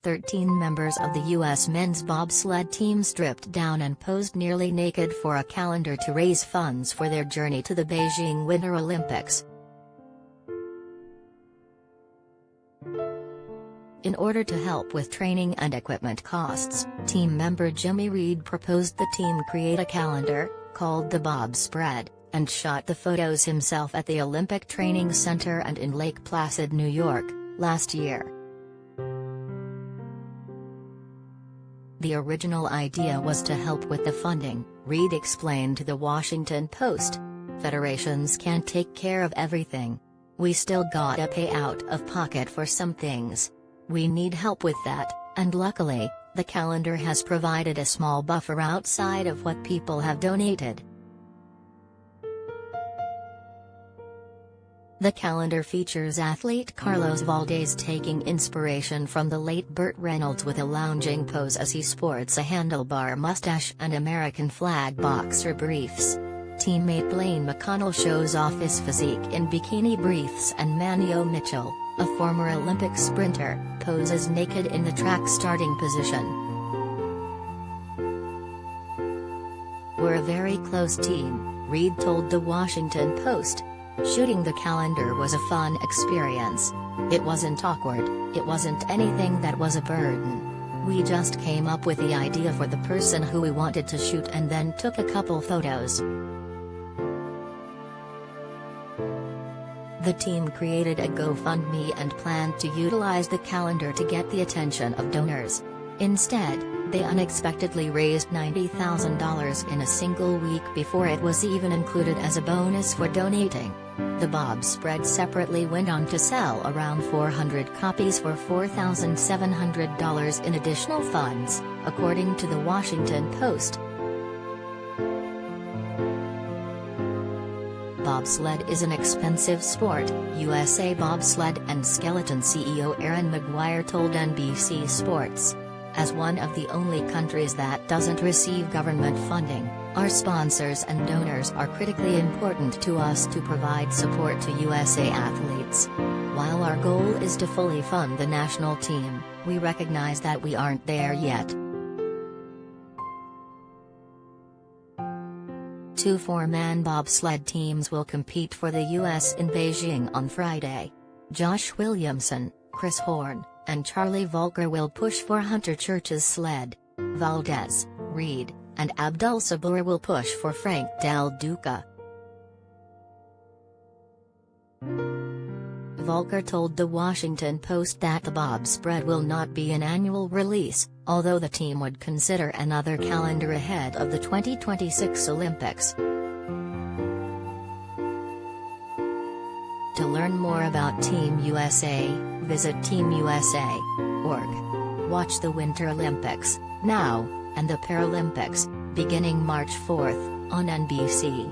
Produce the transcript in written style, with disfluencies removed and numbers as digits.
13 members of the U.S. men's bobsled team stripped down and posed nearly naked for a calendar to raise funds for their journey to the Beijing Winter Olympics. In order to help with training and equipment costs, team member Jimmy Reed proposed the team create a calendar, called the Bobspread, and shot the photos himself at the Olympic Training Center and in Lake Placid, New York, last year. The original idea was to help with the funding, Reed explained to the Washington Post. Federations can't take care of everything. We still gotta pay out of pocket for some things. We need help with that, and luckily, the calendar has provided a small buffer outside of what people have donated. The calendar features athlete Carlos Valdez taking inspiration from the late Burt Reynolds with a lounging pose as he sports a handlebar mustache and American flag boxer briefs. Teammate Blaine McConnell shows off his physique in bikini briefs, and Manio Mitchell, a former Olympic sprinter, poses naked in the track starting position. "We're a very close team," Reed told the Washington Post. "Shooting the calendar was a fun experience. It wasn't awkward, it wasn't anything that was a burden. We just came up with the idea for the person who we wanted to shoot and then took a couple photos." The team created a GoFundMe and planned to utilize the calendar to get the attention of donors. Instead, they unexpectedly raised $90,000 in a single week before it was even included as a bonus for donating. The Bobspread separately went on to sell around 400 copies for $4,700 in additional funds, according to the Washington Post. Bobsled is an expensive sport, USA Bobsled and Skeleton CEO Aaron McGuire told NBC Sports. "As one of the only countries that doesn't receive government funding, our sponsors and donors are critically important to us to provide support to USA athletes. While our goal is to fully fund the national team, we recognize that we aren't there yet." Two four-man bobsled teams will compete for the U.S. in Beijing on Friday. Josh Williamson, Chris Horn, and Charlie Volker will push for Hunter Church's sled. Valdez, Reed, and Abdul Sabur will push for Frank Del Duca. Volker told the Washington Post that the Bobspread will not be an annual release, although the team would consider another calendar ahead of the 2026 Olympics. To learn more about Team USA, visit teamusa.org. Watch the Winter Olympics, now, and the Paralympics, beginning March 4, on NBC.